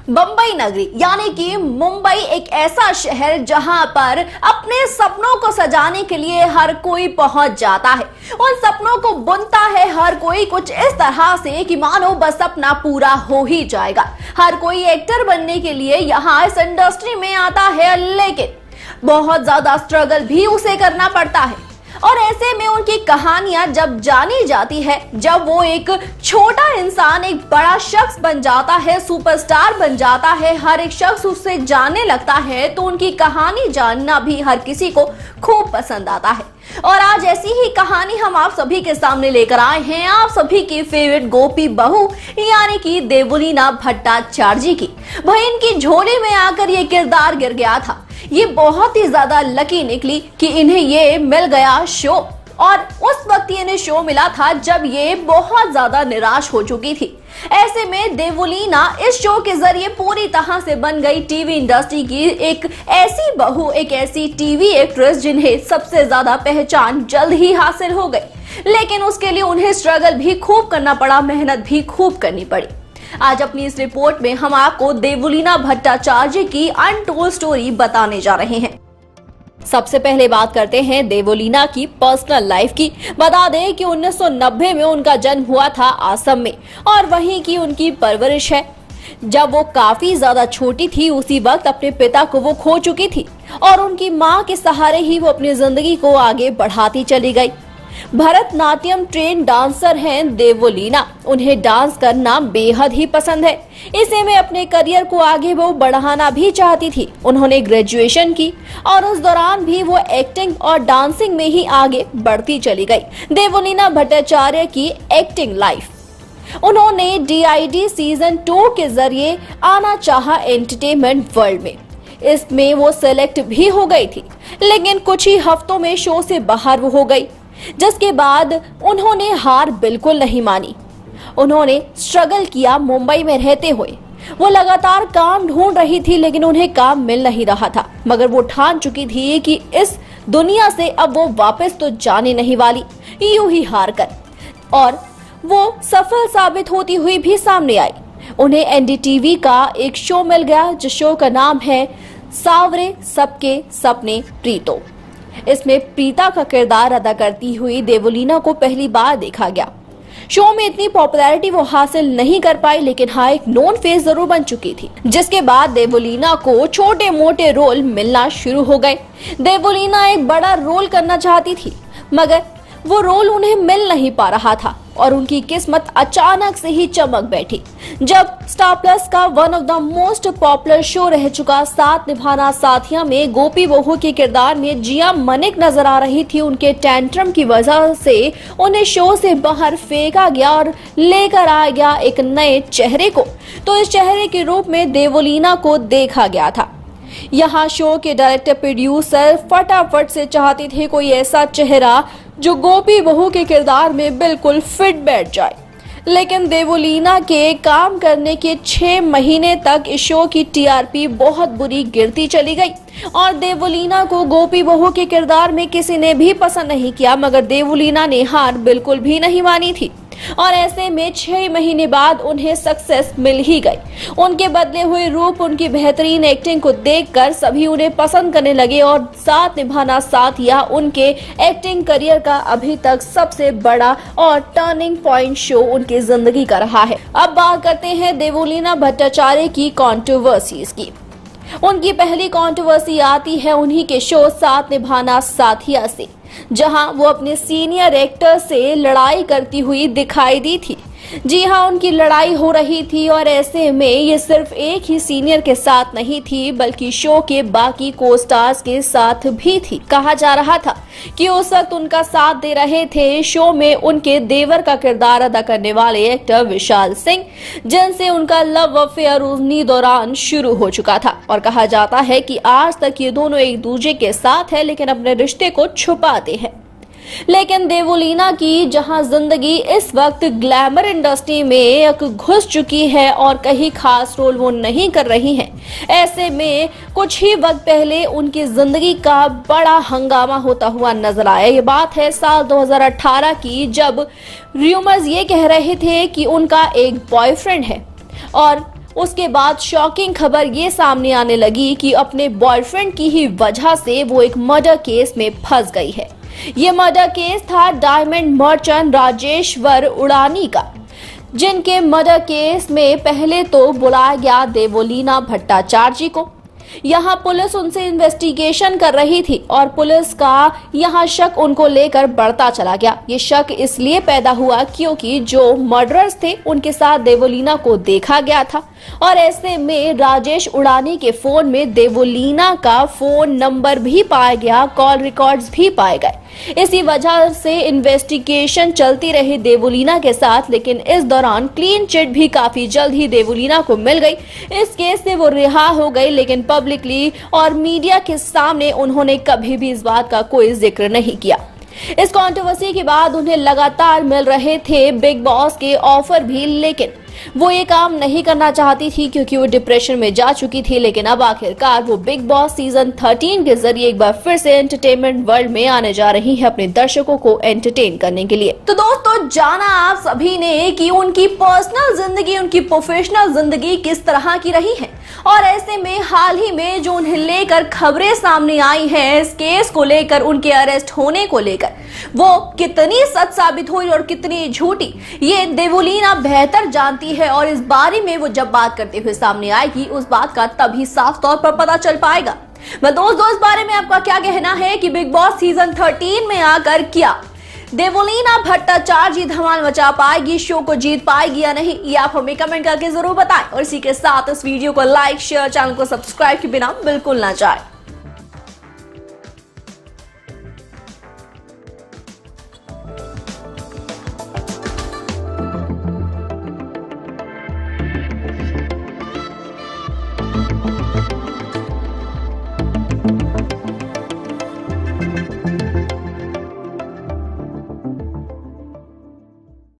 बम्बई नगरी यानी कि मुंबई एक ऐसा शहर जहां पर अपने सपनों को सजाने के लिए हर कोई पहुंच जाता है। उन सपनों को बुनता है हर कोई कुछ इस तरह से कि मानो बस सपना पूरा हो ही जाएगा। हर कोई एक्टर बनने के लिए यहाँ इस इंडस्ट्री में आता है, लेकिन बहुत ज्यादा स्ट्रगल भी उसे करना पड़ता है। और ऐसे में उनकी कहानियां जब जानी जाती है, जब वो एक छोटा इंसान एक बड़ा शख्स बन जाता है, सुपरस्टार बन जाता है, हर एक शख्स उससे जानने लगता है, तो उनकी कहानी जानना भी हर किसी को खूब पसंद आता है। और आज ऐसी ही कहानी हम आप सभी के सामने लेकर आए हैं, आप सभी की फेवरेट गोपी बहू यानी कि देवुलीना भट्टाचार्य की। वही इनकी झोली में आकर ये किरदार गिर गया था। ये बहुत ही ज्यादा लकी निकली कि इन्हें ये मिल गया शो, और उस वक्त इन्हें शो मिला था जब ये बहुत ज्यादा निराश हो चुकी थी। ऐसे में देवुलीना इस शो के जरिए पूरी तरह से बन गई टीवी इंडस्ट्री की एक ऐसी बहू, एक ऐसी टीवी एक्ट्रेस जिन्हें सबसे ज्यादा पहचान जल्द ही हासिल हो गई। लेकिन उसके लिए उन्हें स्ट्रगल भी खूब करना पड़ा, मेहनत भी खूब करनी पड़ी। आज अपनी इस रिपोर्ट में हम आपको देवुलीना भट्टाचार्य की अनटोल्ड स्टोरी बताने जा रहे हैं। सबसे पहले बात करते हैं देवुलीना की पर्सनल लाइफ की। बता दें कि 1990 में उनका जन्म हुआ था असम में, और वहीं की उनकी परवरिश है। जब वो काफी ज्यादा छोटी थी उसी वक्त अपने पिता को वो खो चुकी थी, और उनकी माँ के सहारे ही वो अपनी जिंदगी को आगे बढ़ाती चली गई। भरतनाट्यम ट्रेन डांसर हैं देवुलीना। उन्हें डांस करना बेहद ही पसंद है। इसे में अपने करियर को आगे वो बढ़ाना भी चाहती थी। उन्होंने ग्रेजुएशन की और उस दौरान भी वो एक्टिंग और डांसिंग में ही आगे बढ़ती चली गई। देवुलीना भट्टाचार्य की एक्टिंग लाइफ। उन्होंने DID सीजन 2 के जरिए आना चाहा एंटरटेनमेंट वर्ल्ड में। इसमें वो सिलेक्ट भी हो गई थी, लेकिन कुछ ही हफ्तों में शो से बाहर वो हो गई, जिसके बाद उन्होंने हार बिल्कुल नहीं मानी। उन्होंने स्ट्रगल किया मुंबई में रहते हुए। वो लगातार काम ढूंढ रही थी, लेकिन उन्हें काम मिल नहीं रहा था। मगर वो ठान चुकी थी कि इस दुनिया से अब वो वापस तो जाने नहीं वाली, यूं ही हार कर। और वो सफल साबित होती हुई भी सामने आई। उन्हें NDTV का एक शो मिल गया, जिस शो का नाम है सावरे सबके सपने प्रीतो। इसमें प्रीता का किरदार अदा करती हुई देवुलीना को पहली बार देखा गया। शो में इतनी पॉपुलैरिटी वो हासिल नहीं कर पाई, लेकिन हाँ एक नोन फेस जरूर बन चुकी थी, जिसके बाद देवुलीना को छोटे मोटे रोल मिलना शुरू हो गए। देवुलीना एक बड़ा रोल करना चाहती थी, मगर वो रोल उन्हें मिल नहीं पा रहा था, और उनकी किस्मत अचानक से ही चमक बैठी जब स्टार प्लस का one of the most popular show रह चुका साथ निभाना साथिया में गोपी बहू के किरदार में जिया मनिक नजर आ रही थी। उनके टेंट्रम की वजह से उन्हें शो से बाहर फेंका गया और लेकर आ गया एक नए चेहरे को। तो इस चेहरे के रूप में देवुलीना को देखा गया था। यहाँ शो के डायरेक्टर प्रोड्यूसर फटाफट से चाहते थे कोई ऐसा चेहरा जो गोपी बहू के किरदार में बिल्कुल फिट बैठ जाए। लेकिन देवुलीना के काम करने के 6 महीने तक इस शो की TRP बहुत बुरी गिरती चली गई, और देवुलीना को गोपी बहू के किरदार में किसी ने भी पसंद नहीं किया। मगर देवुलीना ने हार बिल्कुल भी नहीं मानी थी, और ऐसे में 6 महीने बाद उन्हें सक्सेस मिल ही गई। उनके बदले हुए रूप, उनकी बेहतरीन एक्टिंग को देखकर सभी उन्हें पसंद करने लगे, और साथ निभाना साथिया उनके एक्टिंग करियर का अभी तक सबसे बड़ा और टर्निंग पॉइंट शो उनकी जिंदगी का रहा है। अब बात करते हैं देवुलीना भट्टाचार्य की कंट्रोवर्सीज की। उनकी पहली कंट्रोवर्सी आती है उन्हीं के शो साथ निभाना साथिया से, जहां वो अपने सीनियर एक्टर से लड़ाई करती हुई दिखाई दी थी। जी हाँ, उनकी लड़ाई हो रही थी, और ऐसे में ये सिर्फ एक ही सीनियर के साथ नहीं थी, बल्कि शो के बाकी को स्टार्स के साथ भी थी। कहा जा रहा था कि उस वक्त उनका साथ दे रहे थे शो में उनके देवर का किरदार अदा करने वाले एक्टर विशाल सिंह, जिनसे उनका लव अफेयर उन्हीं दौरान शुरू हो चुका था। और कहा जाता है कि आज तक ये दोनों एक दूसरे के साथ है, लेकिन अपने रिश्ते को छुपाते हैं। लेकिन देवुलीना की जहां जिंदगी इस वक्त ग्लैमर इंडस्ट्री में घुस चुकी है और कहीं खास रोल वो नहीं कर रही हैं, ऐसे में कुछ ही वक्त पहले उनकी जिंदगी का बड़ा हंगामा होता हुआ नजर आया। ये बात है साल 2018 की, जब र्यूमर्स ये कह रहे थे कि उनका एक बॉयफ्रेंड है, और उसके बाद शॉकिंग खबर ये सामने आने लगी कि अपने बॉयफ्रेंड की ही वजह से वो एक मर्डर केस में फंस गई है। ये मर्डर केस था डायमंड मर्चेंट राजेश्वर उड़ानी का, जिनके मर्डर केस में पहले तो बुलाया गया देवोलीना भट्टाचार्य जी को। यहाँ पुलिस उनसे इन्वेस्टिगेशन कर रही थी और पुलिस का यहाँ शक उनको लेकर बढ़ता चला गया। ये शक इसलिए पैदा हुआ क्योंकि जो मर्डरर्स थे उनके साथ देवोलीना को देखा गया था और ऐसे में राजेश उड़ानी के फोन में देवोलीना का फोन नंबर भी पाया गया, कॉल रिकॉर्ड्स भी पाए गए। इसी वजह से इन्वेस्टिगेशन चलती रही देवोलीना के साथ, लेकिन इस दौरान क्लीन चिट भी काफी जल्द ही देवोलीना को मिल गई। इस केस से वो रिहा हो गई, लेकिन पब्लिकली और मीडिया के सामने उन्होंने कभी भी इस बात का कोई जिक्र नहीं किया। इस कंट्रोवर्सी के बाद उन्हें लगातार मिल रहे थे बिग बॉस के ऑफर भी, लेकिन वो ये काम नहीं करना चाहती थी क्योंकि वो डिप्रेशन में जा चुकी थी। लेकिन अब आखिरकार वो बिग बॉस सीजन 13 के जरिए एक बार फिर से एंटरटेनमेंट वर्ल्ड में आने जा रही है अपने दर्शकों को एंटरटेन करने के लिए। तो दोस्तों, जाना आप सभी ने कि उनकी पर्सनल जिंदगी, उनकी प्रोफेशनल जिंदगी किस तरह की रही है और ऐसे में हाल ही में जो उन्हें लेकर खबरें सामने आई हैं, इस केस को लेकर, उनके अरेस्ट होने को लेकर, वो कितनी सच साबित हुई और कितनी झूठी, ये देवोलीना बेहतर जानती है। और इस बारे में वो जब बात करते हुए सामने आएगी, उस बात का तभी साफ तौर पर पता चल पाएगा। मैं दोस्तों, इस बारे में आपका क्या कहना है कि बिग बॉस सीजन 13 में आकर क्या देवोलीना भट्टाचार्य जी धमाल मचा पाएगी, शो को जीत पाएगी या नहीं, ये आप हमें कमेंट करके जरूर बताएं। और इसी के साथ इस वीडियो को लाइक, शेयर, चैनल को सब्सक्राइब के बिना बिल्कुल ना जाए।